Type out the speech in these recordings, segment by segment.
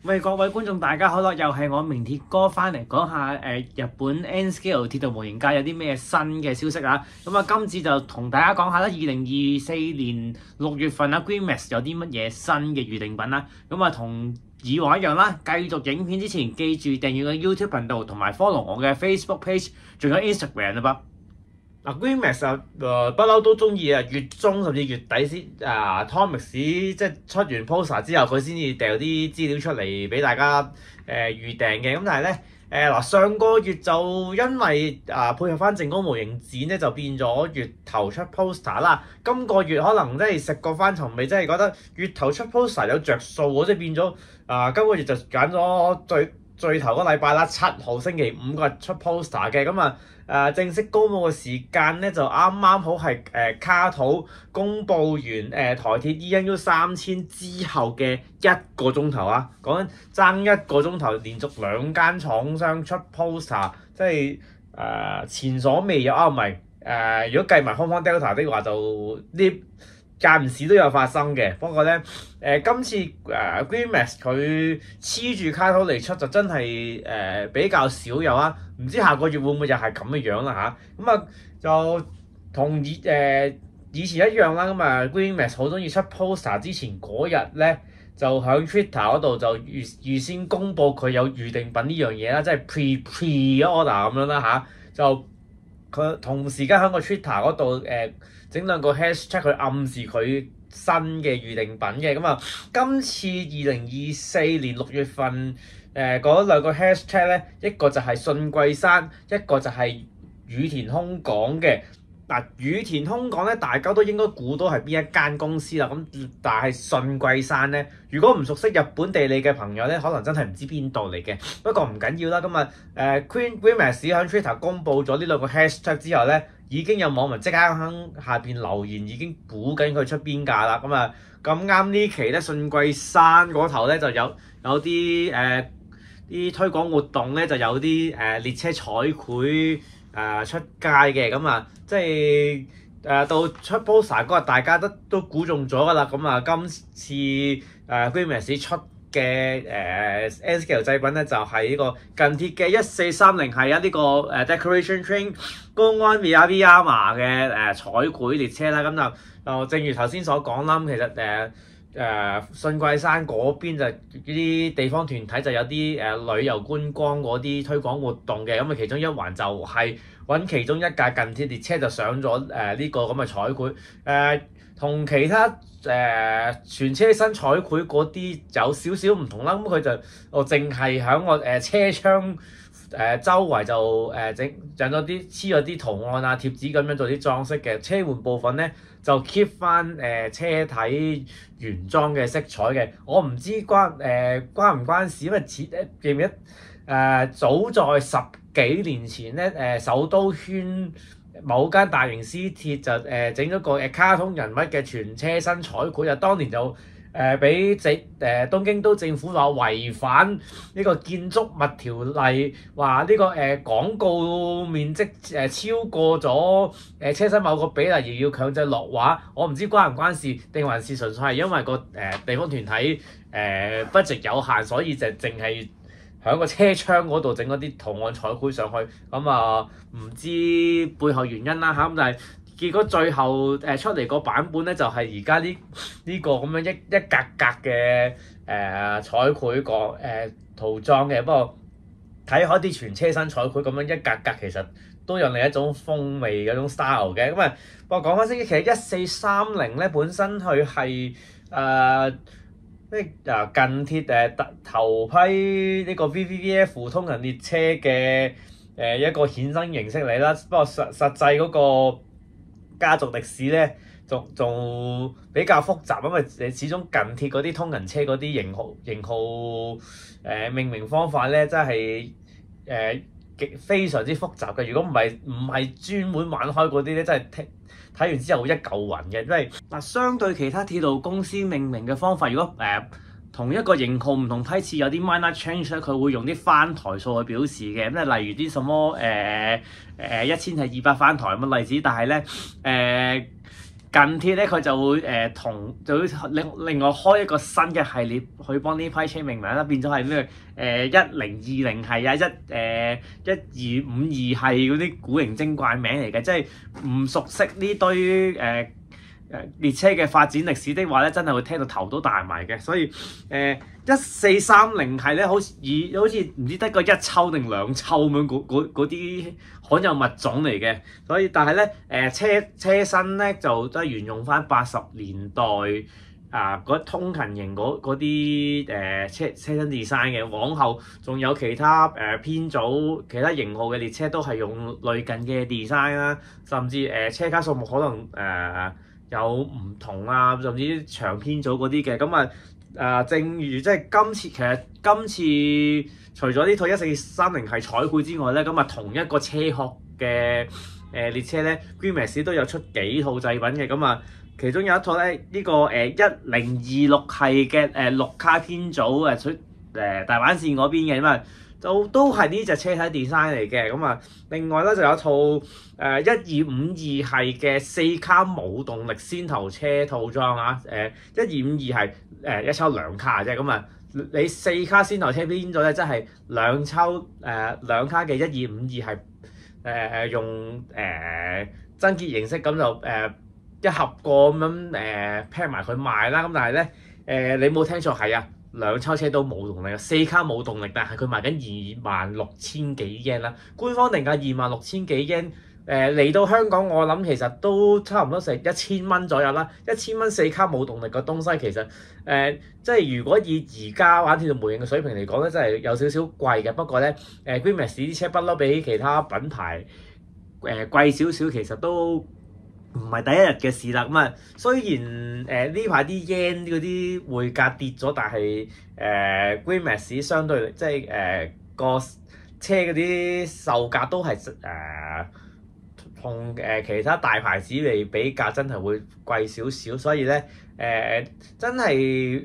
喂，各位觀眾大家好啦，又係我明鐵哥翻嚟講下日本 N-Scale 鐵道模型界有啲咩新嘅消息啊！咁啊，今次就同大家講下啦，2024年6月份啊 Greenmax 有啲乜嘢新嘅預定品啦。咁啊，同以往一樣啦，繼續影片之前記住訂閱我 YouTube 頻道同埋 follow 我嘅 Facebook page，仲有 Instagram 啦噃。嗱 Greenmax 啊，不嬲都中意啊，月中甚至月底先Tomix 即係出完 poster 之後，佢先至掉啲資料出嚟俾大家預訂嘅。咁但係咧上個月就因為配合翻靜岡模型展咧，就變咗月頭出 poster 啦。今個月可能即係食過翻尋味，即係覺得月頭出 poster 有着數喎，即係變咗今個月就揀咗最頭嗰禮拜啦，7號星期五嗰日出 poster 嘅。咁正式公佈嘅時間咧就啱啱好係卡土公佈完台鐵 ENU3000之後嘅1個鐘頭啊，講緊爭1個鐘頭，連續2間廠商出 poster， 即係前所未有啊！唔係如果計埋 Hong Kong Delta 的話，就呢間唔時都有發生嘅。不過咧今次Greenmax 佢黐住卡土嚟出就真係比較少有啊！唔知下個月會唔會又係咁嘅樣啦嚇？咁就同以前一樣啦。咁Greenmax 好中意出 poster 之前嗰日咧，就喺 Twitter 嗰度就預先公佈佢有預定品呢樣嘢啦，即係 pre-order 咁樣啦嚇。就佢同時間喺個 Twitter 嗰度整兩個 hashtag 去暗示佢新嘅預定品嘅。今次2024年6月份嗰兩個 hashtag 咧，一個就係信貴山，一個就係羽田空港嘅。羽田空港咧，大家都應該估到係邊一間公司啦。但係信貴山咧，如果唔熟悉日本地理嘅朋友咧，可能真係唔知邊度嚟嘅。不過唔緊要啦。Greenmax 喺 Twitter 公佈咗呢兩個 hashtag 之後咧，已經有網民即刻喺下邊留言，已經估緊佢出邊架啦。咁啱呢期咧，信貴山嗰頭咧就有啲啲推廣活動咧，就有啲列車彩繪出街嘅。即係到出 poster 嗰日，大家都估中咗㗎啦。今次Greenmax 出嘅N-Scale 製品咧，就係呢個近鐵嘅1430係呢個Decoration Train 公安 Via 嘅彩繪列車啦。就正如頭先所講啦，其實信貴山嗰邊就啲地方團體就有啲旅遊觀光嗰啲推廣活動嘅。其中一環就係揾其中一架近鐵列車就上咗呢個咁嘅彩繪。同其他全車身彩繪嗰啲有少少唔同啦。佢就淨係喺個車窗周圍就印咗啲黐咗啲圖案貼紙咁樣做啲裝飾嘅。車門部分咧就 keep 翻車體原裝嘅色彩嘅。我唔知關唔關事，因為記唔記得早在10幾年前咧首都圈某間大型私鐵就整咗個卡通人物嘅全車身彩繪，就當年就俾東京都政府話違反呢個建築物條例，話呢個廣告面積超過咗車身某個比例而要強制落畫。我唔知關唔關事，定還是純粹係因為個地方團體budget有限，所以就淨係喺個車窗嗰度整嗰啲圖案彩繪上去。唔知背後原因啦嚇。但係結果最後出嚟個版本咧，就係而家呢個咁樣一格格嘅彩繪個塗裝嘅。不過睇開啲全車身彩繪咁樣一格格，其實都有另一種風味嗰種 style 嘅。不過講翻先，其實1430咧本身佢係近鐵頭批呢個 VVVF 通勤列車嘅一個衍生形式嚟啦。不過實際嗰個家族歷史咧，仲比較複雜，因為始終近鐵嗰啲通勤車嗰啲型號命名方法咧，真係非常之複雜嘅。如果唔係專門玩開嗰啲咧，真係睇完之後會一嚿雲嘅。因為相對其他鐵路公司命名嘅方法，如果同一個型號唔同批次有啲 minor change 咧，佢會用啲翻台數去表示嘅。例如啲什麼1000係200翻台咁嘅例子。但係咧近鐵咧佢就會就會另外開一個新嘅系列去幫呢批車命名啦，變咗係咩1020係啊1252係嗰啲古靈精怪名嚟嘅，即係唔熟悉呢堆列車嘅發展歷史的話咧，真係會聽到頭都大埋嘅。所以1430係咧，好似唔知得個一抽定兩抽咁樣嗰啲罕有物種嚟嘅。所以但係咧車身咧就都係沿用翻80年代嗰通勤型嗰啲車身 design 嘅。往後仲有其他編組其他型號嘅列車都係用類近嘅 design 啦，甚至車卡數目可能有唔同啊，甚至長編組嗰啲嘅。咁正如即係今次除咗呢套1430係彩繪之外咧，咁同一個車殼嘅列車咧 Greenmax 都有出幾套製品嘅。咁其中有一套咧呢個1026係嘅綠卡編組出大阪線嗰邊嘅。咁都係呢隻車體 design 嚟嘅。咁另外咧就有一套1252係嘅4卡冇動力先頭車套裝啊。1252係一抽兩卡啫。咁你4卡先頭車編咗咧，即係兩卡嘅1252係用增結形式咁就一盒過咁樣pack 埋佢賣啦。咁但係咧你冇聽錯，係啊，兩抽車都冇動力，4卡冇動力，但係佢賣緊26,000幾 yen 啦。官方定價26,000幾 yen，嚟到香港我諗其實都差唔多成1000蚊左右啦。1000蚊4卡冇動力嘅東西其實即係如果以而家玩鐵道模型嘅水平嚟講咧，真係有少少貴嘅。不過咧Greenmax 啲車不嬲比其他品牌貴少少，其實都唔係第一日嘅事啦。雖然呢排啲 yen 嗰啲匯價跌咗，但係Greenmax 相對即係個車嗰啲售價都係同其他大牌子嚟比較，真係會貴少少。所以咧真係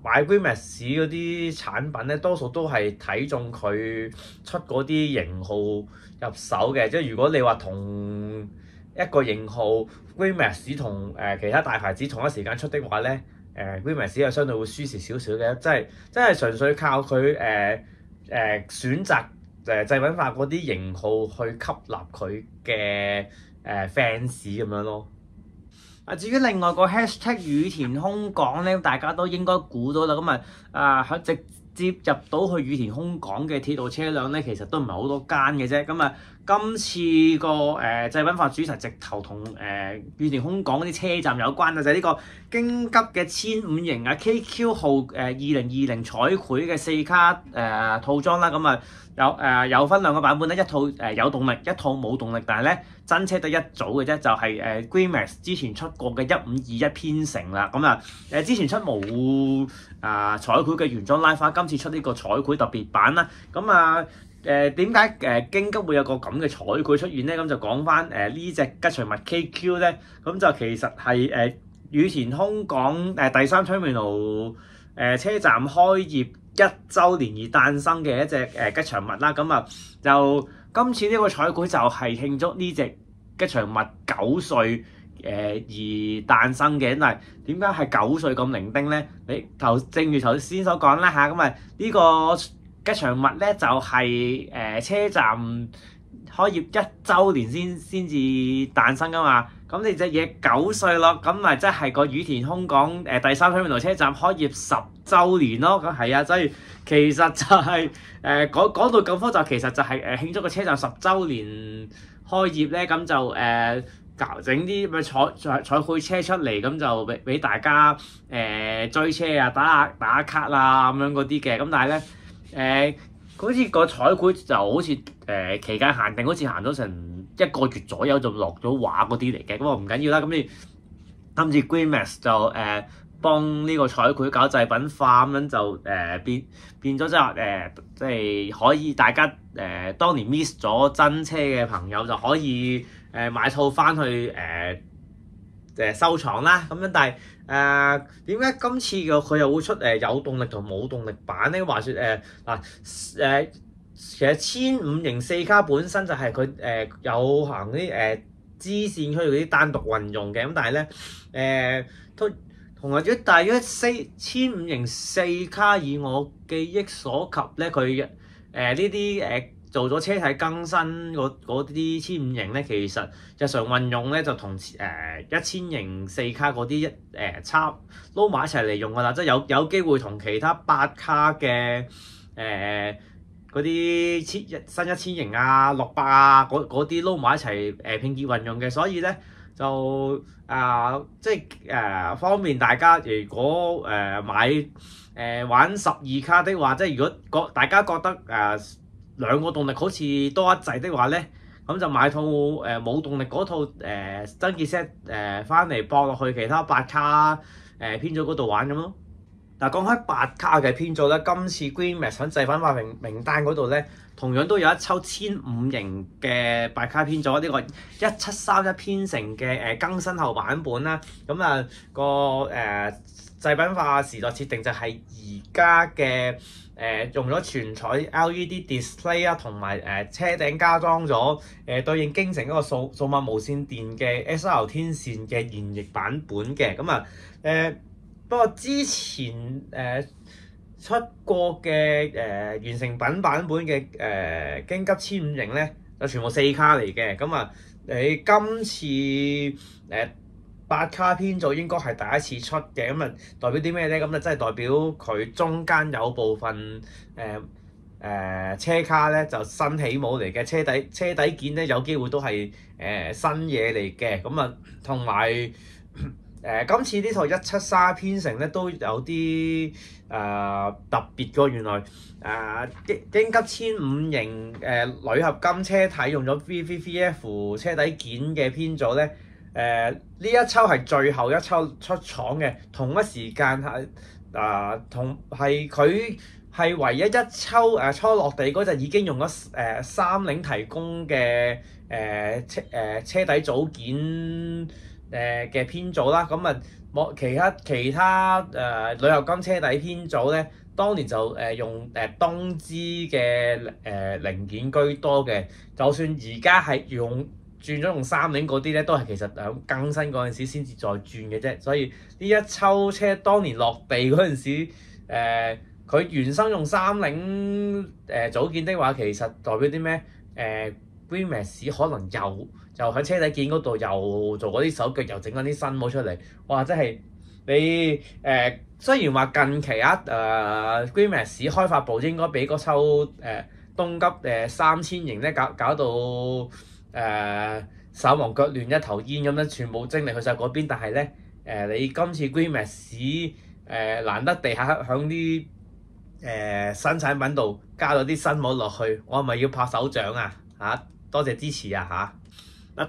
買 Greenmax 嗰啲產品咧，多數都係睇中佢出嗰啲型號入手嘅。即係如果你話同一個型號 Greenmax 同其他大牌子同一時間出的話咧，Greenmax 係相對會輸蝕少少嘅。真係純粹靠佢選擇製品化嗰啲型號去吸納佢嘅fans 咁樣咯。至於另外個 hashtag 羽田空港咧，大家都應該估到啦。喺直接入到去羽田空港嘅鐵路車輛咧，其實都唔係好多間嘅啫。今次個製品化主題直頭同羽田空港嗰啲車站有關啊，就係呢個京急嘅15型KQ 號2020彩繪嘅4卡套裝啦。有分兩個版本咧，一套有動力，一套冇動力，但係咧真車得一組嘅啫，就係Greenmax 之前出過嘅1521編成啦。之前出冇彩繪嘅原裝拉花，今次出呢個彩繪特別版啦。點解京急會有個咁嘅彩繪出現咧？咁就講翻呢隻吉祥物 KQ 咧，咁就其實係羽田空港第3 terminal 車站開業1週年而誕生嘅一隻吉祥物啦。就今次呢個彩繪就係慶祝呢隻吉祥物9歲而誕生嘅。但係點解係9歲咁零丁咧？正如頭先所講啦嚇，呢個吉祥物咧就係車站開業1週年先至誕生噶嘛。咁你隻嘢9歲咯，咁咪即係個羽田空港第3 terminal 車站開業10週年咯。咁係啊，所以其實就係講到咁複雜，其實就係慶祝個車站10週年開業咧，咁就整啲咪彩繪車出嚟，咁就俾大家追車啊、打卡啊咁樣嗰啲嘅。咁但係咧好似個彩繪就好似期間限定，好似行咗成1個月左右就落咗畫嗰啲嚟嘅。唔緊要啦。今次 Greenmax 就幫呢個彩繪搞製品化，咁樣就變咗即係可以大家當年 miss 咗真車嘅朋友就可以買套翻去收藏啦。但係點解今次佢又會出有動力同冇動力版咧？話說其實15型4卡本身就係佢有行啲支線區嗰啲單獨運用嘅，咁但係咧同埋大約1500型4卡，以我記憶所及咧，佢呢啲做咗車體更新嗰啲1500型咧，其實日常運用咧就同1000型4卡嗰啲差撈埋一齊嚟用㗎啦，即係有機會同其他8卡嘅嗰啲新1000型啊、600啊嗰啲撈埋一齊拼結運用嘅，所以咧就即係方便大家，如果買玩12卡的話，即係如果大家覺得兩個動力好似多一滯的話咧，咁就買套冇動力嗰套增結 set 翻嚟駁落去其他8卡編組嗰度玩咁咯。嗱，講開8卡嘅編組咧，今次 GreenMax 喺製品化名單嗰度咧，同樣都有一抽1500型嘅8卡編組，呢個1731編成嘅更新後版本啦。咁製品化時代設定就係而家嘅用咗全彩 LED display 啊，同埋車頂加裝咗對應京城嗰個數碼無線電嘅 SR 天線嘅現役版本嘅。不過之前出過嘅完成品版本嘅京急1500型咧，就全部4卡嚟嘅。你今次8卡編組應該係第一次出嘅，代表啲咩咧？真係代表佢中間有部分車卡咧就新起模嚟嘅，車底件咧有機會都係新嘢嚟嘅。同埋今次呢套173編成咧都有啲特別嘅，原來京急1500型鋁合金車體用咗 VVVF 車底件嘅編組咧。呢一抽係最後一抽出廠嘅，同一時間佢係唯一一抽初落地嗰陣已經用咗30提供嘅車底組件嘅編組啦。冇其他鋁合金車底編組咧，當年就用東芝嘅零件居多嘅，就算而家係轉咗用30嗰啲咧，都係其實喺更新嗰陣時先至再轉嘅啫。所以呢一抽車當年落地嗰陣時，佢原生用30組件的話，其實代表啲咩？GreenMax 可能又喺車底件嗰度又做嗰啲手腳，又整緊啲新模出嚟。哇！真係你雖然話近期GreenMax 開發部應該俾嗰抽東急3000型咧搞到手忙腳亂一頭煙咁樣，全部精力去晒嗰邊。但係咧你今次 GreenMax 難得地下響啲新產品度加咗啲新模落去，我係咪要拍手掌啊？多謝支持啊！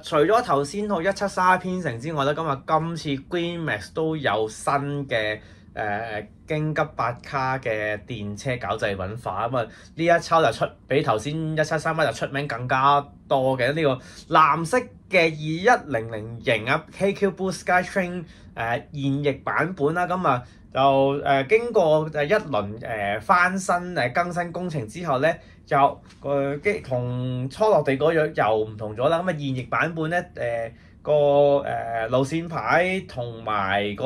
除咗頭先套173編成之外咧，今次 GreenMax 都有新嘅京急8卡嘅電車搞製品化。呢一抽就比頭先173就出名更加多嘅呢個藍色嘅2100型KQ Boost Skytrain 現役版本啦。就經過一輪翻新更新工程之後咧，就同初落地嗰樣又唔同咗啦。現役版本咧路線牌同埋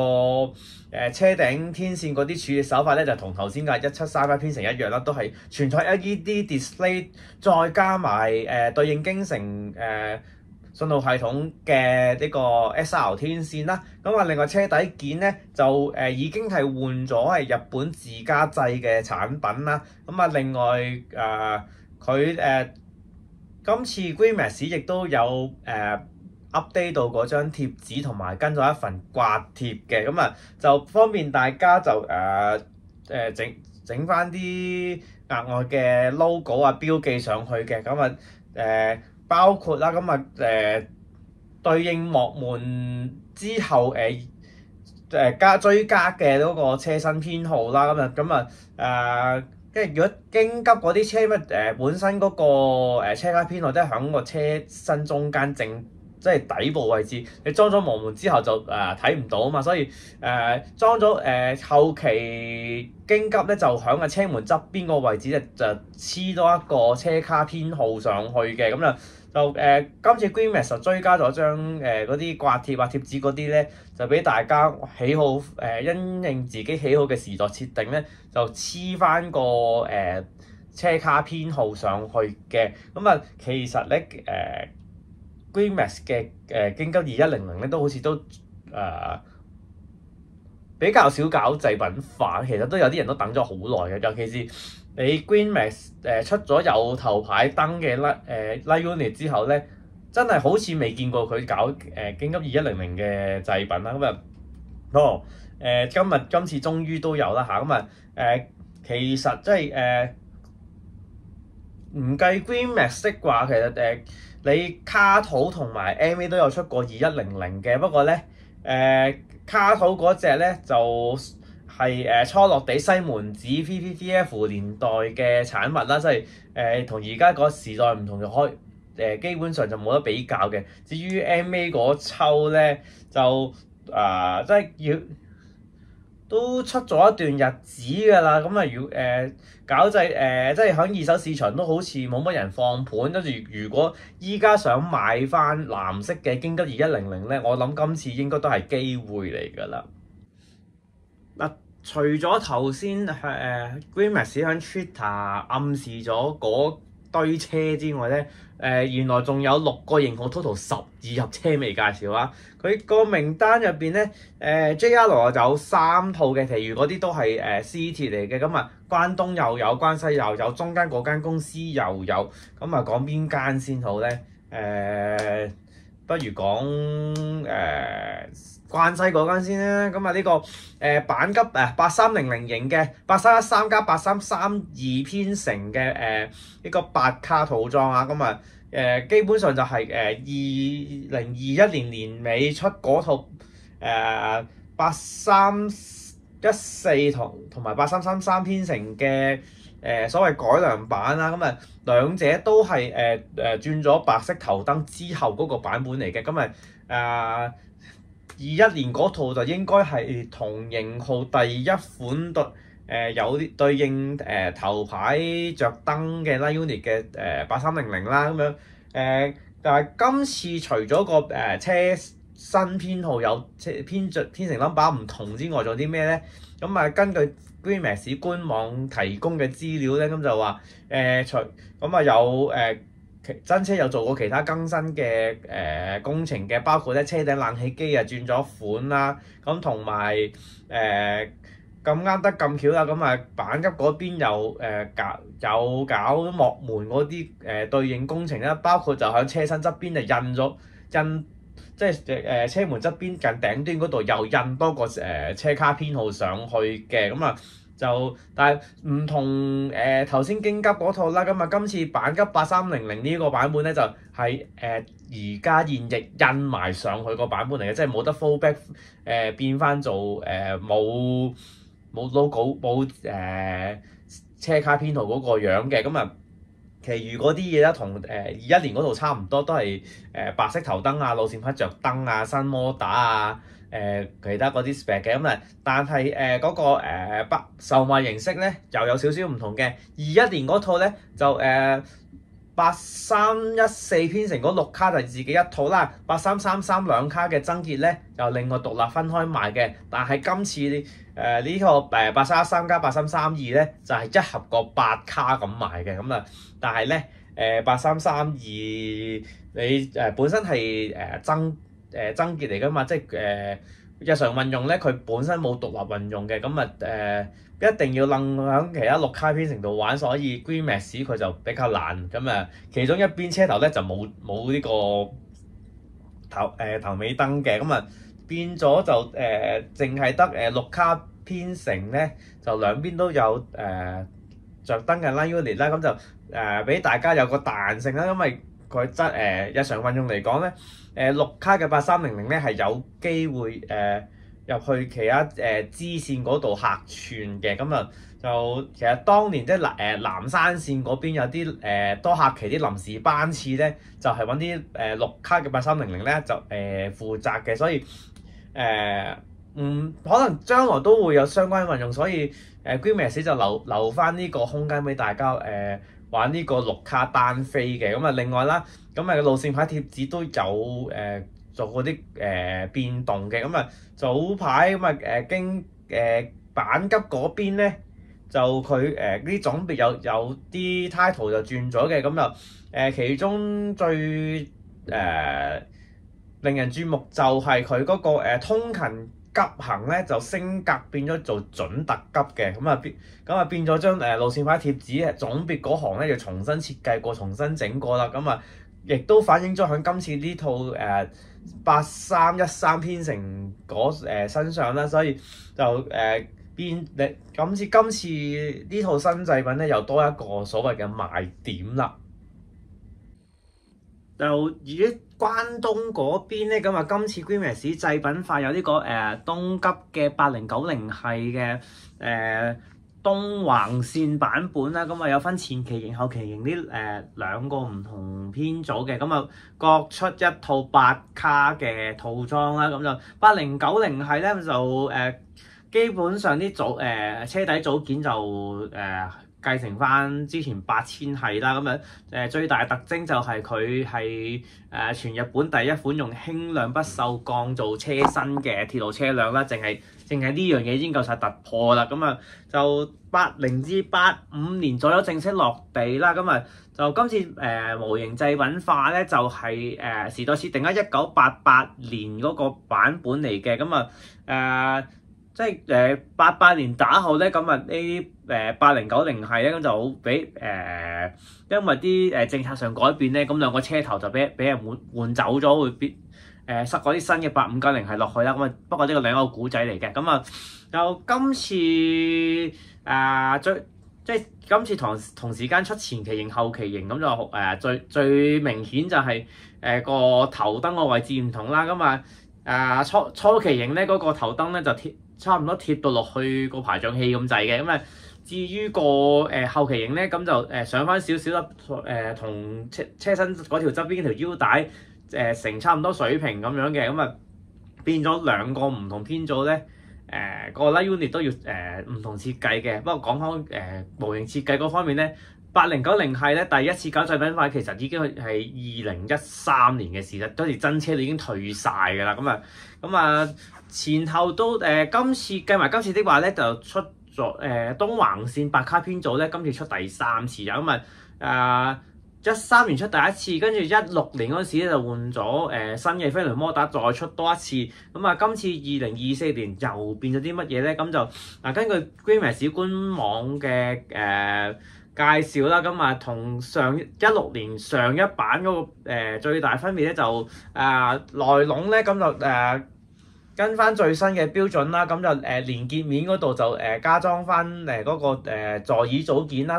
車頂天線嗰啲處理手法咧，就同頭先嘅1731編成一樣啦，都係全彩 LED display 再加埋對應京城信號系統嘅呢個 SR 天線啦。另外車底件咧就已經係換咗係日本自家製嘅產品啦。另外佢今次 GreenMax 亦都有update 到嗰張貼紙，同埋跟咗一份刮貼嘅。就方便大家就整翻啲額外嘅 logo 標記上去嘅。包括啦，對應幕門之後追加嘅嗰個車身編號啦。跟住如果京急嗰啲車本身嗰個車卡編號都係響個車身中間即係底部位置，你裝咗幕門之後就睇唔到啊嘛。所以裝咗後期京急咧就響個車門側邊個位置咧就黐多一個車卡編號上去嘅。就今次 GreenMax 就追加咗張嗰啲掛貼啊貼紙嗰啲咧，就俾大家喜好因應自己喜好嘅時代設定咧，就黐翻個車卡編號上去嘅。咁啊，其實咧GreenMax 嘅京急2100咧都好似都比較少搞製品化，其實都有啲人都等咗好耐嘅，尤其是你 GreenMax 出咗有頭牌燈嘅Light Unit 之後咧，真係好似未見過佢搞京急2100嘅製品啦。咁啊，今次終於都有啦嚇。咁啊其實即係唔計 GreenMax 的話，其實你卡土同埋 MA 都有出過2100嘅，不過咧卡土嗰隻咧就係初落地西門子 PPVF 年代嘅產物啦，即係同而家個時代唔同，就基本上就冇得比較嘅。至於 MA 嗰抽咧就即係要都出咗一段日子㗎啦。咁啊搞即係喺二手市場都好似冇乜人放盤，跟住如果依家想買翻藍色嘅京吉2100咧，我諗今次應該都係機會嚟㗎啦。嗱，除咗頭先GreenMax 喺 Twitter 暗示咗嗰堆車之外咧，原來仲有6個型號 total 12盒車未介紹啊！佢個名單入邊咧，JR 有3套嘅，其餘嗰啲都係私鐵嚟嘅。咁啊，關東又有，關西又有，中間嗰間公司又有。咁啊，講邊間先好咧？不如講關西嗰間先啦。咁啊，呢個阪急8300型嘅8313加8332編成嘅呢個8卡套裝啊。咁啊基本上就係2021年年尾出嗰套8314同埋8333編成嘅所謂改良版啦。咁啊兩者都係轉咗白色頭燈之後嗰個版本嚟嘅。咁啊21年嗰套就應該係同型號第一款有啲對應頭牌着燈嘅 Light Unit 嘅8300啦。咁樣但係今次除咗個車身編號有編成 number 唔同之外，仲有啲咩咧？咁啊根據 GreenMax 官網提供嘅資料咧，咁就話咁啊有真車有做過其他更新嘅工程嘅，包括咧車頂冷氣機啊轉咗款啦，咁同埋咁啱得咁巧啦，咁啊阪急嗰邊又搞幕門嗰啲對應工程啦，包括就喺車身側邊就印即係車門側邊近頂端嗰度又印多個車卡編號上去嘅。咁啊但係唔同頭先京急嗰套啦。咁啊今次阪急8300呢個版本咧就係而家現役印埋上去個版本嚟嘅，即係冇得 fallback 變翻做冇 logo 冇車卡編號嗰個樣嘅。咁啊其餘嗰啲嘢咧同21年嗰套差唔多，都係白色頭燈啊、路線筆着燈啊、新摩打啊、其他嗰啲 spec 嘅。咁啊但係嗰個售賣形式咧又有少少唔同嘅。21年嗰套咧就8314編成嗰6卡就自己一套啦，8333兩卡嘅增結咧就另外獨立分開賣嘅。但係今次呢個8313加8332咧就係一盒個8卡咁賣嘅。咁啊但係咧8332你本身係增結嚟㗎嘛，即係日常運用咧佢本身冇獨立運用嘅。咁啊一定要楞喺其他6卡編成度玩，所以 GreenMax 佢就比較難。咁啊其中一邊車頭咧就冇呢個頭尾燈嘅。咁啊變咗就淨係得6卡編成咧，就兩邊都有着燈嘅 Light Unit 啦。咁就俾大家有個彈性啦，因為佢日常運用嚟講咧6卡嘅8300咧係有機會入去其他支線嗰度客串嘅。咁啊就其實當年即係南山線嗰邊有啲多客期啲臨時班次咧，就係揾啲6卡嘅8300咧就負責嘅。所以可能將來都會有相關運用，所以GreenMax 就留翻呢個空間俾大家玩呢個綠卡單飛嘅。咁啊另外啦，咁啊路線牌貼紙都有做嗰啲變動嘅。咁啊早排咁啊經板級嗰邊咧，就佢啲總別有啲 title 就轉咗嘅。咁就其中最令人注目就係佢嗰個通勤急行咧，就升格變咗做準特急嘅。變咗張路線牌貼紙總別嗰行咧，就重新設計過、重新整過啦。亦都反映咗喺今次呢套8313編成身上啦，所以就今次呢套新製品咧，又多一個所謂嘅賣點啦。就至於關東嗰邊咧，咁啊今次 Grimace 製品化有呢個東急嘅8090系嘅東橫線版本啦，咁啊有分前期型、後期型呢兩個唔同編組嘅，咁啊各出一套8卡嘅套裝啦，咁就8090系咧就基本上啲車底組件就繼承翻之前8000系啦，咁樣最大特徵就係佢係全日本第一款用輕量不鏽鋼做車身嘅鐵路車輛啦，淨係呢樣嘢已經夠晒突破啦。咁啊就80至85年左右正式落地啦。咁啊就今次模型製品化咧，就係時代設定喺1988年嗰個版本嚟嘅。咁即係88年打後咧，咁啊呢啲8090系咧，咁就好俾因為啲政策上改變咧，咁兩個車頭就俾人換走咗，會塞嗰啲新嘅8590系落去啦。咁啊不過呢個另一個古仔嚟嘅。咁啊就今次即係今次同時間出前期型、後期型，咁就最明顯就係個頭燈個位置唔同啦。咁初期型咧，嗰個頭燈咧就差唔多貼到落去個排障器咁滯嘅。至於個後期型咧，咁就上翻少少啦，同車身嗰條側邊條腰帶成差唔多水平咁樣嘅。變咗兩個唔同編組咧，個 light unit 都要唔同設計嘅。不過講開模型設計嗰方面咧，8090系咧第一次搞製品化其實已經係2013年嘅事啦，當時真車已經退晒㗎啦。前後都今次計埋今次的話咧，就出咗東橫線8卡編組咧，今次出第3次啊。13年出第一次，跟住16年嗰時咧就換咗新嘅飛輪摩打，再出多一次。今次2024年又變咗啲乜嘢咧？咁就根據 Grimace 官網嘅介紹啦，同上16年上一版嗰個最大分別咧就內籠咧，咁就跟翻最新嘅標準啦。咁就連結面嗰度就加裝翻嗰個座椅組件啦，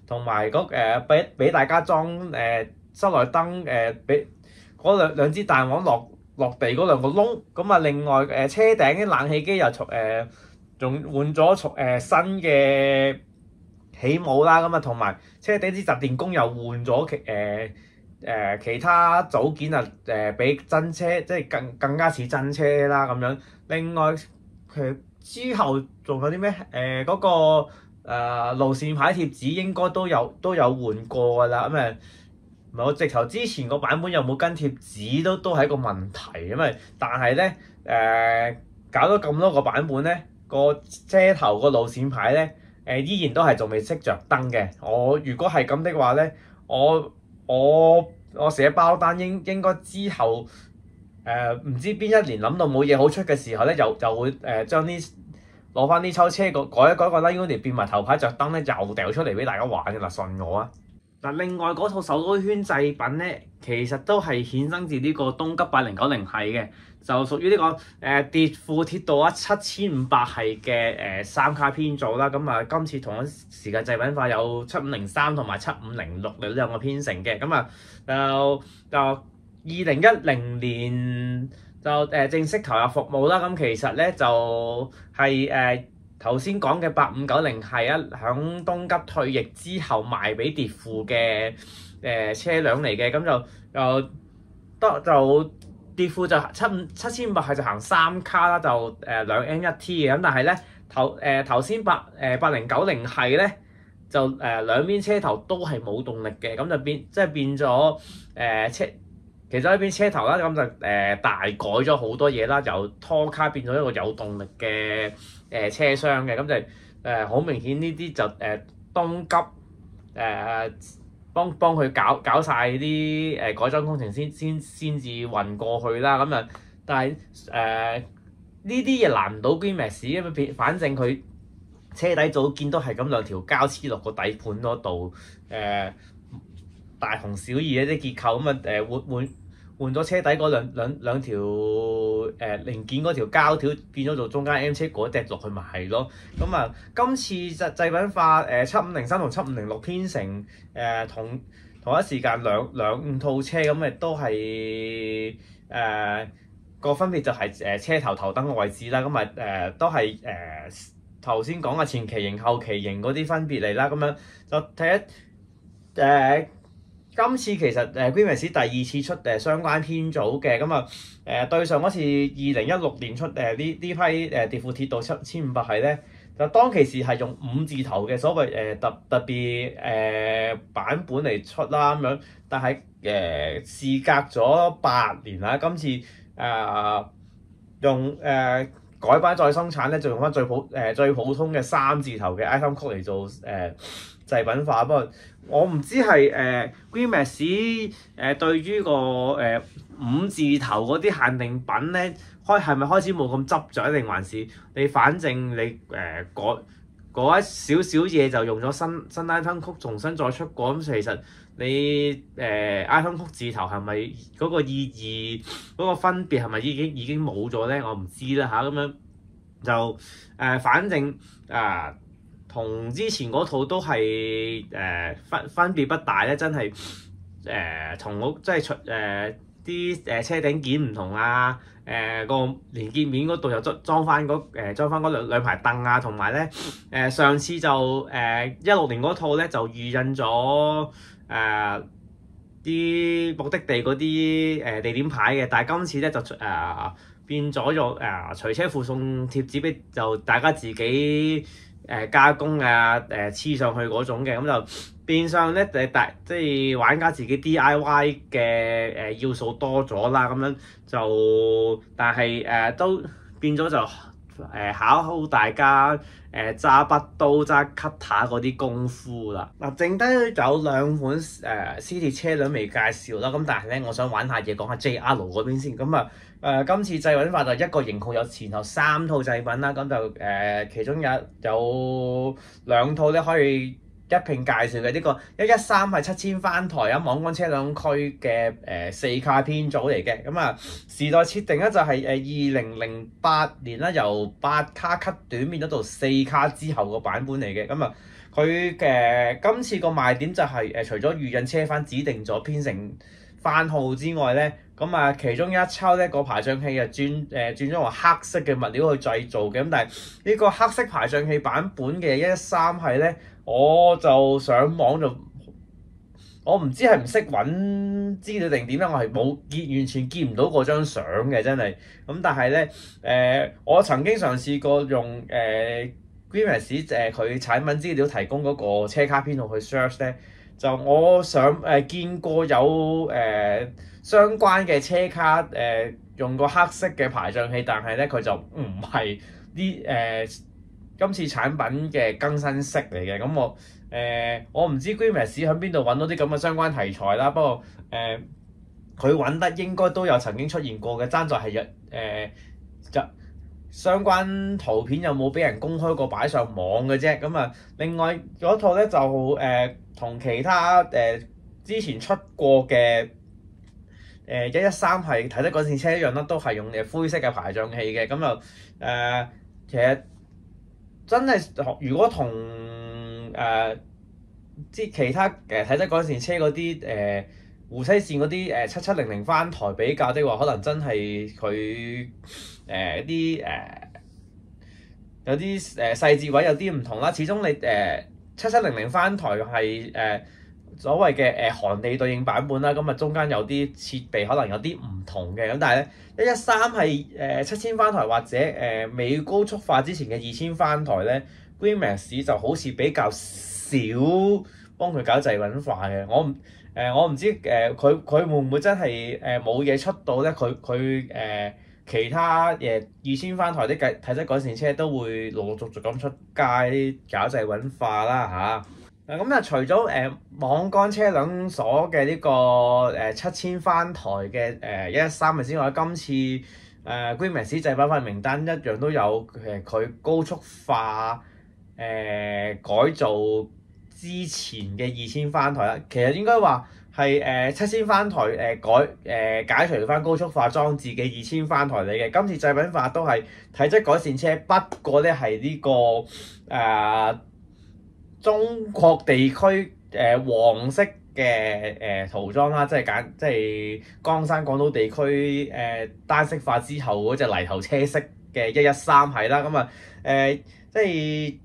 同埋俾大家裝室內燈俾嗰兩支彈簧落地嗰兩個窿。另外車頂啲冷氣機又仲換咗新嘅起帽啦。同埋車頂啲集電弓又換咗其他組件比真車即係更加似真車啦咁樣。另外之後仲有啲咩？嗰個路線牌貼紙應該都有換過㗎啦。唔係我直頭之前個版本有冇跟貼紙都係一個問題。但係咧搞咗咁多個版本咧，個車頭個路線牌咧依然都係仲未識着燈嘅。如果係咁的話咧，我寫包單應該之後唔知邊一年諗到冇嘢好出嘅時候咧，就會將攞翻啲抽車改一改個 light unit 變埋頭牌着燈咧，又掉出嚟俾大家玩嘅啦，信我啊！另外嗰套手刀圈製品咧，其實都係衍生自呢個東急8090系嘅，就屬於呢個鐵庫鐵道7500系嘅3卡編組啦。今次同一時間製品化有7503同埋7506兩個編成嘅。就2010年就正式投入服務啦。其實咧就係頭先講嘅8590係響東急退役之後賣俾鐵庫嘅車輛嚟嘅。就鐵庫就7500係就行3卡啦，就2N1T 嘅。但係咧頭先8090係咧就兩邊車頭都係冇動力嘅，咁就變咗其中一邊車頭啦，咁就大改咗好多嘢啦，由拖卡變咗一個有動力嘅車廂嘅，咁就好明顯呢啲就東急幫佢搞晒啲改裝工程先至運過去啦，咁啊，但係呢啲嘢難唔到 Greenmax，因為反正佢車底早見都係咁兩條膠黐落個底盤嗰度，大同小異一啲結構，咁啊換咗車底嗰兩條零件嗰條膠條變咗做中間 M 車嗰隻落去咪係咯，咁啊今次製品化7503同7506編成同一時間兩套車，咁誒都係個分別就係車頭燈嘅位置啦，咁啊都係頭先講嘅前期型後期型嗰啲分別嚟啦，咁樣就睇一今次其實Greenmax 第二次出相關編組嘅，咁啊對上嗰次2016年出呢批電負鐵道7500係咧，就當其時係用5字頭嘅所謂特別版本嚟出啦咁樣，但係事隔咗8年啦，今次用改版再生產咧，就用翻最普通嘅3字頭嘅 item code 嚟做製品化，不過我唔知係Greenmax 對於個5字頭嗰啲限定品咧，係咪開始冇咁執着，定還是你反正你嗰一少少嘢就用咗新 item code重新再出過，咁其實你item code字頭係咪嗰個意義嗰個分別係咪已經冇咗咧？我唔知啦嚇，咁樣就反正同之前嗰套都係分別不大咧，真係同我即係啲車頂件唔同啊，個連結面嗰度又裝翻嗰兩排凳啊，同埋咧上次就16年嗰套咧就預印咗啲目的地嗰啲地點牌嘅，但係今次咧就變咗用隨車附送貼紙俾就大家自己加工啊黐上去嗰種嘅，咁就變相咧即係玩家自己 DIY 嘅要素多咗啦，咁樣就但係都變咗就考好大家揸筆刀揸 cutter 嗰啲功夫啦。嗱，剩低有兩款私鐵車輛未介紹啦，咁但係咧我想玩下嘢，講下 JR 嗰邊先。咁今次製品化就一個型號有前後3套製品啦，咁就其中有2套咧可以一併介紹嘅。呢個113係7000番台啊，網幹車輛區嘅4卡編組嚟嘅。咁時代設定咧就係2008年啦，由8卡 cut 短變咗到4卡之後個版本嚟嘅。咁佢今次個賣點就係除咗預印車番指定咗編成番號之外咧，咁其中一抽咧個排障器轉咗用黑色嘅物料去製造嘅。咁但係呢個黑色排障器版本嘅113係咧，我就上網我唔知係唔識揾資料定點咧，我係完全見唔到嗰張相嘅，真係。咁但係咧我曾經嘗試過用Greenmax 佢產品資料提供嗰個車卡編號去 search 咧，就我見過有相關嘅車卡用個黑色嘅排障器，但係咧佢就唔係今次產品嘅更新色嚟嘅。咁我唔知 Greenmax 喺邊度揾到啲咁嘅相關題材啦，不過佢揾得應該都有曾經出現過嘅，爭在係就相關圖片有冇俾人公開過擺上網嘅啫。咁另外嗰套咧就同其他之前出過嘅113係睇得嗰陣車一樣啦，都係用灰色嘅排障器嘅。咁其實真係如果同其他睇得嗰陣車嗰啲湖西線嗰啲7700番台比較的話，可能真係佢有啲細節位有啲唔同啦。始終你7700番台係所謂嘅韓地對應版本啦，咁中間有啲設備可能有啲唔同嘅。咁但係咧113係7000番台或者未高速化之前嘅2000番台咧， Greenmax 就好似比較少幫佢搞製品化嘅。我唔知佢會唔會真係冇嘢出到咧？佢其他2000番台啲體質改善車都會陸陸續續咁出街搞製品化啦嚇。咁除咗網干車輛所嘅呢個7000番台嘅113之外，今次Greenmax 製品化名單一樣都有佢高速化改造之前嘅2000番台啦。其實應該話係7000番台解除翻高速化裝置嘅2000番台嚟嘅。今次製品化都係體質改善車，不過咧係呢個中國地區黃色嘅塗裝啦，即係江山港島地區單色化之後嗰隻泥頭車色嘅113係啦。咁啊即係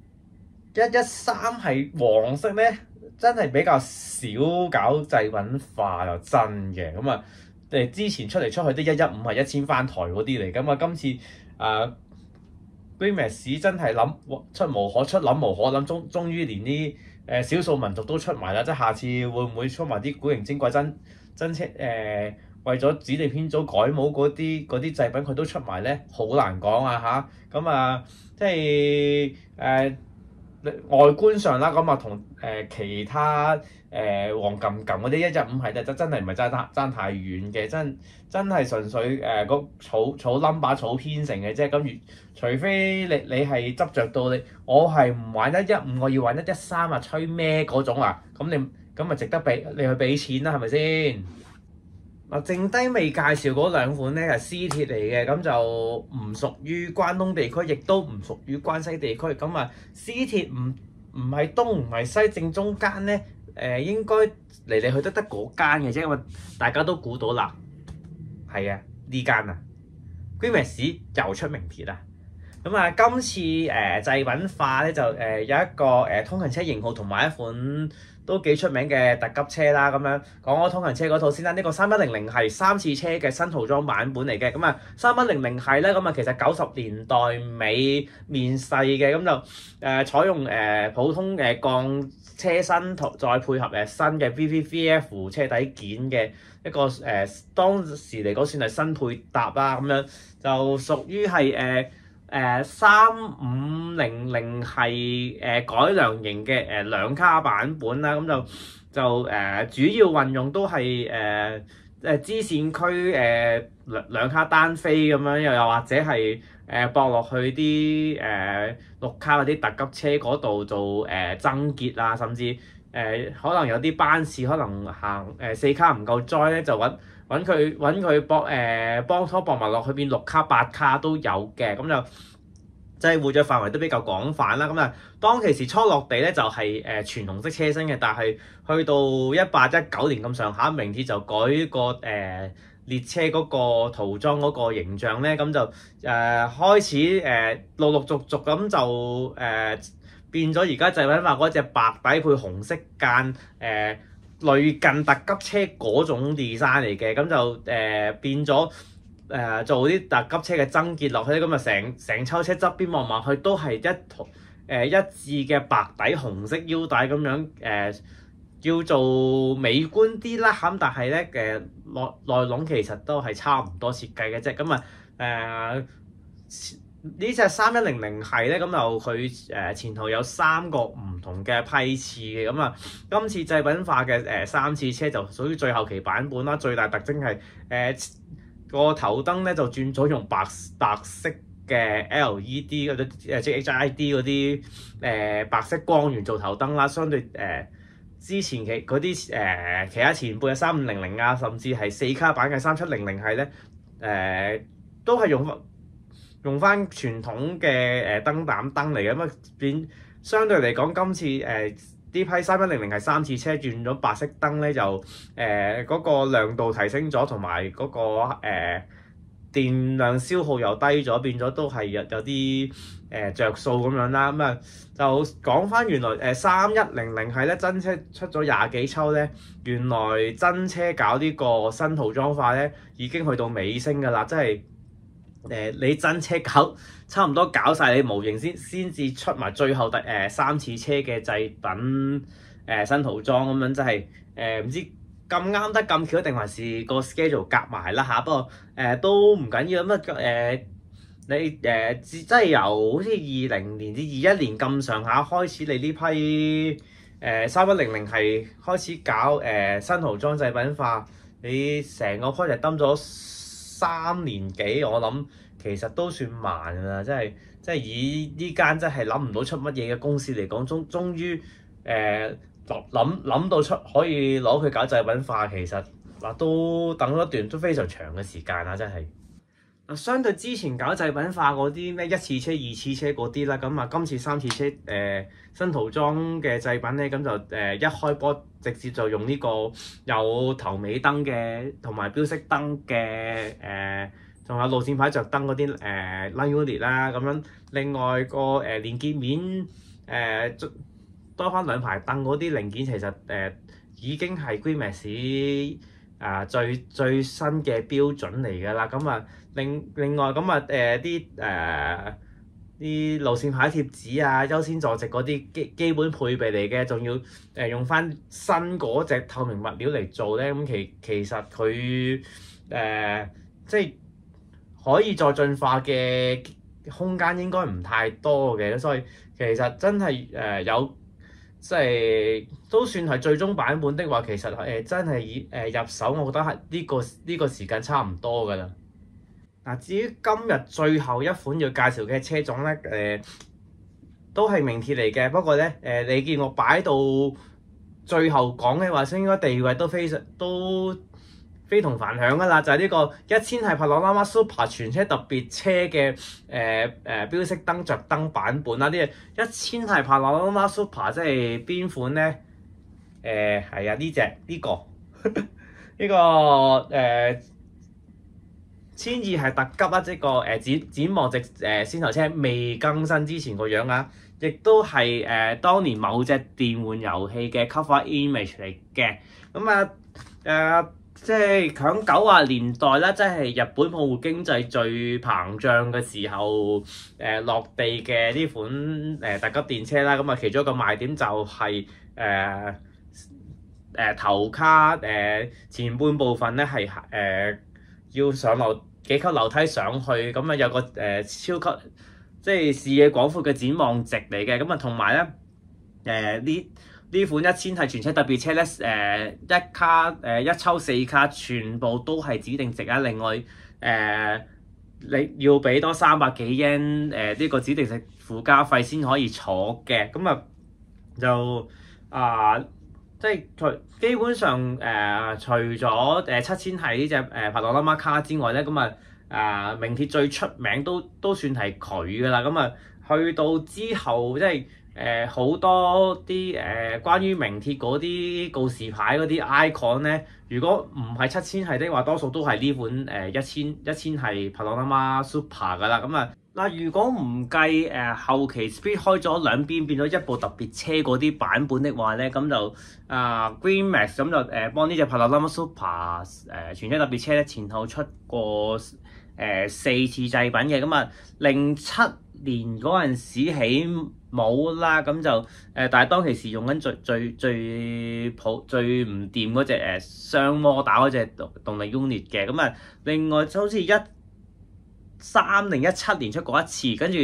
113係黃色咧，真係比較少搞製品化又真嘅。咁啊之前出去啲115係1000番台嗰啲嚟，咁啊今次Greenmax 真係出無可出，諗無可諗，終於連啲少數民族都出埋啦。即係下次會唔會出埋啲古靈精怪真車為咗指定編組改模嗰啲製品佢都出埋咧？好難講啊嚇。咁即係外觀上啦，咁同其他黃冚冚嗰啲115係真係唔係爭太遠嘅，真係純粹個草 number 草編成嘅啫。咁除非你係執着到我係唔玩115，我要玩113啊，吹咩嗰種啊？咁咪值得你去俾錢啦，係咪先？剩低未介紹嗰兩款咧係私鐵嚟嘅，咁就唔屬於關東地區，亦都唔屬於關西地區。咁私鐵唔係東唔係西，正中間咧應該嚟嚟去得嗰間嘅啫。因為大家都估到啦，係啊，呢間啊 Greenmax 又出名鐵啦。咁今次製品化咧就有一個通勤車型號同埋一款都幾出名嘅特急車啦。咁樣講開通勤車嗰套先啦，呢個3100係3次車嘅新塗裝版本嚟嘅。咁3100係咧，咁其實90年代尾面世嘅，咁就採用普通鋼車身再配合新嘅 VVVF 車底件嘅一個當時嚟講算係新配搭啦。咁樣就屬於係3500係改良型嘅兩卡版本啦。咁就主要運用都係支線區兩卡單飛咁樣，又或者係駁落去啲6卡嗰啲特急車嗰度做增結啊，甚至可能有啲班次可能行4卡唔夠載咧，就揾佢幫拖駁埋落去變6卡8卡都有嘅。咁就即係換著範圍都比較廣泛啦。咁當其時初落地咧就係全紅色車身嘅，但係去到18、19年咁上下，名鐵就改個列車嗰個塗裝嗰個形象咧，咁就開始陸續咁就變咗而家製品化嗰隻白底配紅色間類近特急車嗰種 design 嚟嘅。咁就變咗做啲特急車嘅增結落去，咁成抽車側邊望去都係一致嘅白底紅色腰帶咁樣，叫做美觀啲啦。咁但係咧內籠其實都係差唔多設計嘅啫。咁呢隻3100係咧，咁就佢前後有3個唔同嘅批次嘅。咁今次製品化嘅3次車就屬於最後期版本啦。最大特徵係個頭燈咧就轉咗用白色嘅 LED 嗰啲即係 HID 嗰啲白色光源做頭燈啦。相對之前嗰啲其他前輩嘅3500啊，甚至係4卡版嘅3700係咧都係用翻傳統嘅燈膽燈嚟嘅。咁變相對嚟講，今次呢批3100係3次車轉咗白色燈咧，就嗰個亮度提升咗，同埋嗰個電量消耗又低咗，變咗都係有啲着數咁樣啦。咁就講翻原來3100係咧真車出咗20幾抽咧，原來真車搞呢個新塗裝化咧已經去到尾聲㗎啦，即係你真車差唔多搞晒你模型先至出埋最後3次車嘅製品新塗裝咁樣，真係唔知咁啱得咁巧定還是個 schedule 夾埋啦嚇。不過都唔緊要咁你真係由好似20年至21年咁上下開始，你呢批3100係開始搞新塗裝製品化，你成個 project 蹲咗3年幾，我諗其實都算慢㗎啦，即係以呢間真係諗唔到出乜嘢嘅公司嚟講，終於諗到出可以攞佢搞製品化，其實都等咗一段都非常長嘅時間啦，真係。相對之前搞製品化嗰啲咩1次車、2次車嗰啲啦，咁今次3次車新塗裝嘅製品咧，咁就一開波直接就用呢個有頭尾燈嘅同埋標識燈嘅仲有路線牌着燈嗰啲line unit 啦，咁樣另外個連結面多翻2排燈嗰啲零件，其實已經係 GreenMax 最新嘅標準嚟㗎啦。咁另外啲路線牌貼紙啊、優先座席嗰啲基本配備嚟嘅，仲要用翻新嗰隻透明物料嚟做咧。咁其實佢即係可以再進化嘅空間應該唔太多嘅，所以其實真係有即係都算係最終版本的話，其實真係入手，我覺得係呢個時間差唔多㗎啦。至於今日最後一款要介紹嘅車種咧，都係名鐵嚟嘅，不過咧你見我擺到最後講嘅話，應該地位都非同凡響㗎啦，就係呢個1000系 Panorama Super 全車特別車嘅標識燈着燈版本啦。呢個1000系 Panorama Super 即係邊款咧？係啊，呢個1002係特急啦，即個展望席先頭車未更新之前個樣啊，亦都係當年某隻電玩遊戲嘅 cover image 嚟嘅。咁即係響90年代啦，即係日本泡沫經濟最膨脹嘅時候落地嘅呢款特急電車啦。咁其中一個賣點就係頭卡前半部分咧係要上幾級樓梯上去，咁有個超級即係視野廣闊嘅展望席嚟嘅。咁同埋咧呢款1000系全車特別車咧，一抽4卡全部都係指定席啊。另外你要俾多300幾yen呢個指定席附加費先可以坐嘅。就即係基本上除咗7000系呢隻Panorama卡之外咧，名鐵最出名都算係佢㗎啦。去到之後即係好多啲關於名鐵嗰啲告示牌嗰啲 icon 咧，如果唔係7000系的話，多數都係呢款1000系 Panorama Super 㗎啦。如果唔計後期 split 開咗兩邊變咗一部特別車嗰啲版本的話咧，咁就GreenMax 咁就幫呢隻 Panorama Super 全車特別車咧前後出過4次製品嘅。07年嗰陣時起冇啦，咁就但係當其時用緊最唔掂嗰隻雙摩打嗰隻動力 unit 嘅。另外就好似13定17年出過一次，跟住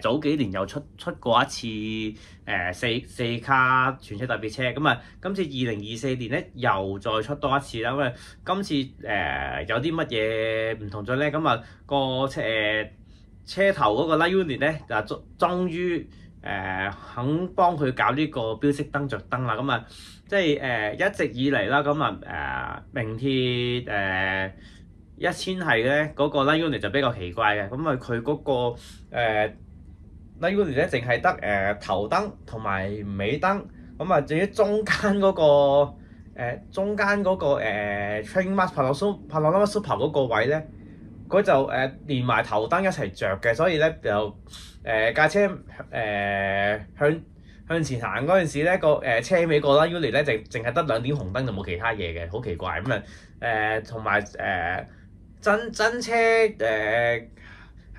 早幾年又出過一次四卡全車特別車。今次2024年咧又再出多一次啦。今次有啲乜嘢唔同咗咧？個車頭嗰個 light unit 咧就終於肯幫佢搞呢個標識燈着燈啦。即係一直以嚟啦，名鐵1000系咧嗰個 light unit 就比較奇怪嘅。佢嗰個light unit 咧淨係得頭燈同埋尾燈。至於中間嗰個Train Mask Panorama Super 嗰個位咧，佢就連埋頭燈一齊着嘅，所以咧就架車向前行嗰陣時咧，車尾個 light unit 咧淨係得2點紅燈就冇其他嘢嘅，好奇怪。同埋真車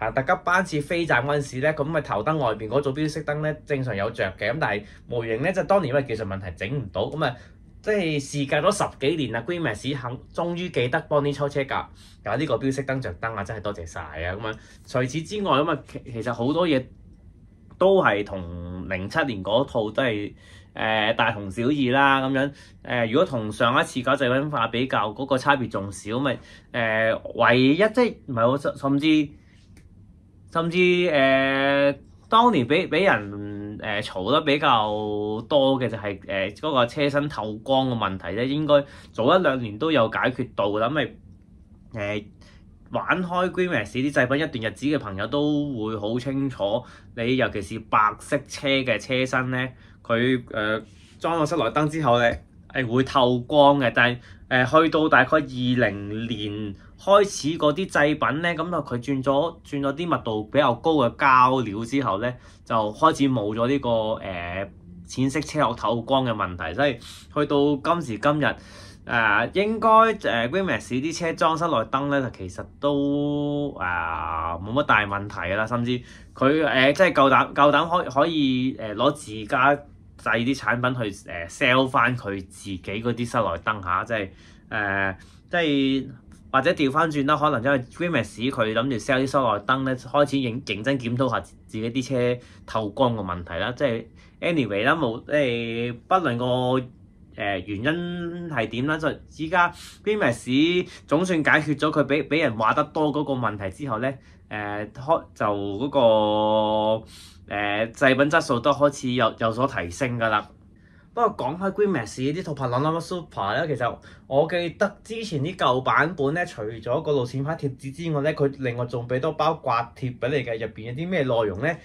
行特急班次飛站嗰陣時咧，咁咪頭燈外邊嗰組標識燈咧正常有着嘅，咁但係模型咧就當年因為技術問題整唔到，咁啊即係事隔咗10幾年啦 ，Green Max 終於記得幫啲抽車架有呢個標識燈着燈啊，真係多謝晒啊！咁啊，除此之外咁啊，其實好多嘢都係同07年嗰套都係大同小異啦咁樣。如果同上一次搞製品化比較，嗰、個差別仲少，咪唯一即係唔係好甚至當年俾人嘈得比較多嘅就係嗰個車身透光嘅問題咧，應該早1-2年都有解決到啦，因為玩開 Green Max 啲製品一段日子嘅朋友都會好清楚，你尤其是白色車嘅車身咧，佢裝咗室內燈之後咧係會透光嘅，但係去到大概20年開始嗰啲製品咧，咁啊佢轉咗啲密度比較高嘅膠料之後咧，就開始冇咗呢個淺色車殼透光嘅問題，所以去到今時今日。應該Green Max 啲車裝室內燈咧，其實都冇乜大問題㗎啦，甚至佢即係夠膽可以攞自家製啲產品去sell 翻佢自己嗰啲室內燈嚇，即係或者調翻轉啦，可能因為 Green Max 佢諗住 sell 啲室內燈咧，開始認真檢討下自己啲車透光嘅問題啦，即係 anyway 啦，冇不論個。原因係點啦？就依家 Green Max 總算解決咗佢俾人話得多嗰個問題之後咧，就嗰個製品質素都開始有所提升㗎啦。不過講開 Green Max 啲套 Panorama Super 咧，其實我記得之前啲舊版本咧，除咗個路線牌貼紙之外咧，佢另外仲俾多包刮貼俾你嘅，入邊有啲咩內容咧？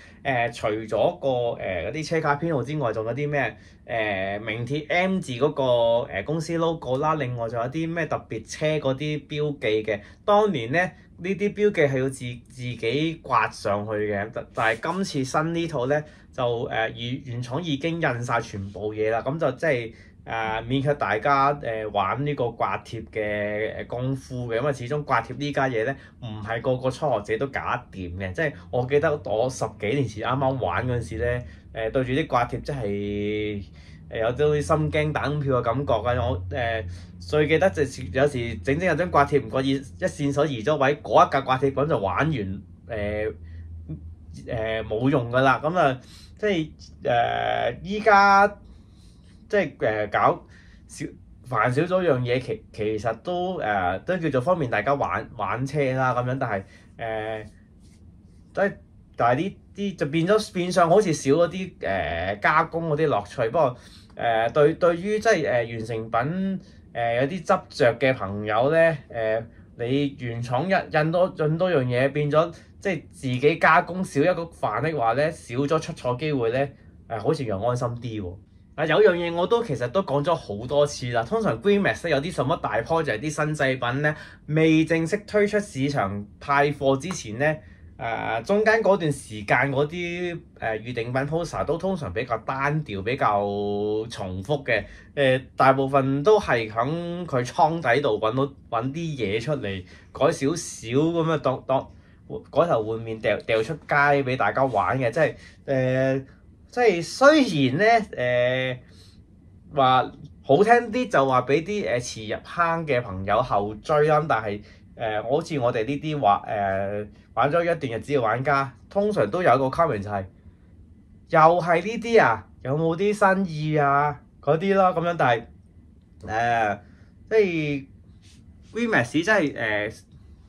除咗個嗰啲車卡編號之外，仲有啲咩名鐵 M 字嗰個公司 logo 啦，另外仲有啲咩特別車嗰啲標記嘅。當年咧呢啲標記係要自己刮上去嘅，但係今次新呢套咧就原廠已經印晒全部嘢啦，咁就即係勉強大家玩呢個刮貼嘅功夫嘅，因為始終刮貼呢家嘢咧唔係個個初學者都搞得掂嘅，即係我記得我10幾年前啱啱玩嗰陣時咧，對住啲刮貼真係有啲心驚膽跳嘅感覺啊！我最記得就有時整有張刮貼唔覺意一線所移咗位，嗰一格刮貼咁就玩完冇用㗎啦，咁啊即係依家即係搞煩少咗樣嘢，其實都都叫做方便大家玩車啦咁樣，但係呢啲就變相好似少咗啲加工嗰啲樂趣。不過對於即係完成品有啲執着嘅朋友咧，你原廠印多樣嘢，變咗即係自己加工少一個範的話咧，少咗出錯機會咧，好似又安心啲喎。有樣嘢我其實都講咗好多次啦。通常 Green Max 有啲什麼大 project 啲新製品咧，未正式推出市場派貨之前咧，中間嗰段時間嗰啲預定品 poster 都通常比較單調、比較重複嘅。大部分都係喺佢倉底度揾啲嘢出嚟，改少少咁樣當改頭換面掉出街俾大家玩嘅，即係雖然咧話好聽啲就話俾啲遲入坑嘅朋友後追啦，但係好似我哋呢啲玩咗一段日子嘅玩家，通常都有一個 comment 就係又係呢啲啊，有冇啲新意啊嗰啲咯咁樣，但係即係 Green Max 真係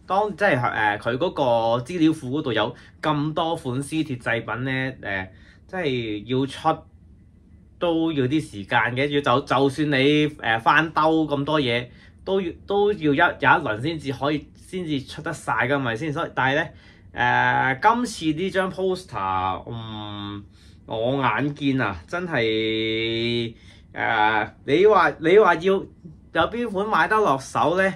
當即係佢嗰個資料庫嗰度有咁多款絲鐵製品咧，即係要出都要啲時間嘅，就算你翻兜咁多嘢，都要有一輪先至出得晒㗎，咪先？所以但係咧今次呢張 poster，我眼見啊，真係你話要有邊款買得落手咧？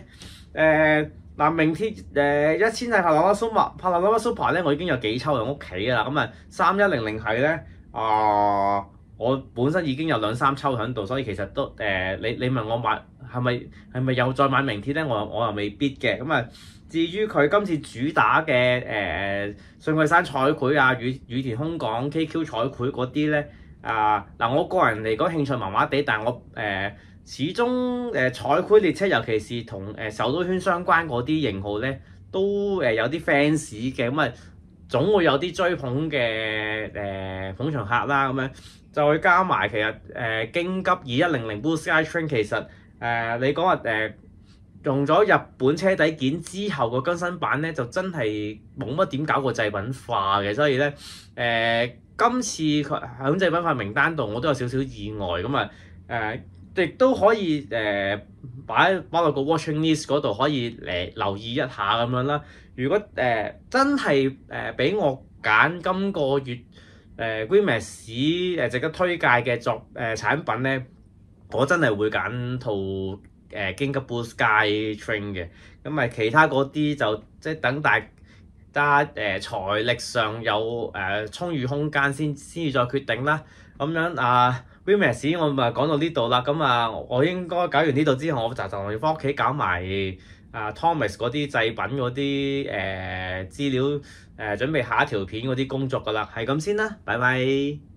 明鐵1000系Panorama Super 咧，我已經有幾抽喺屋企㗎啦。咁啊3100係咧，我本身已經有2-3抽喺度，所以其實都你問我買係咪又再買名鐵咧？我又未必嘅。咁啊，至於佢今次主打嘅信貴山彩繪啊、羽田空港 KQ 彩繪嗰啲咧嗱，我個人嚟講興趣麻麻地，但係我始終彩繪列車，尤其是同首都圈相關嗰啲型號咧，都有啲 fans 嘅，咁啊總會有啲追捧嘅捧場客啦，咁樣就會加埋其實京急2100 Blue Sky Train 其實你講話用咗日本車底件之後個更新版咧，就真係冇乜點搞過製品化嘅，所以咧今次佢喺製品化名單度，我都有少少意外咁啊亦都可以擺落個 watching list 嗰度，可以留意一下咁樣啦。如果真係俾我揀今個月Greenmax 值得推介嘅產品咧，我真係會揀套京急 Blue Sky Train 嘅。咁其他嗰啲就即係等大家財力上有充裕空間先至再決定啦。咁樣Greenmax 我咪講到呢度啦。咁我應該搞完呢度之後，我就要翻屋企搞埋Thomas 嗰啲製品嗰啲資料準備下一條片嗰啲工作噶啦。係咁先啦，拜拜。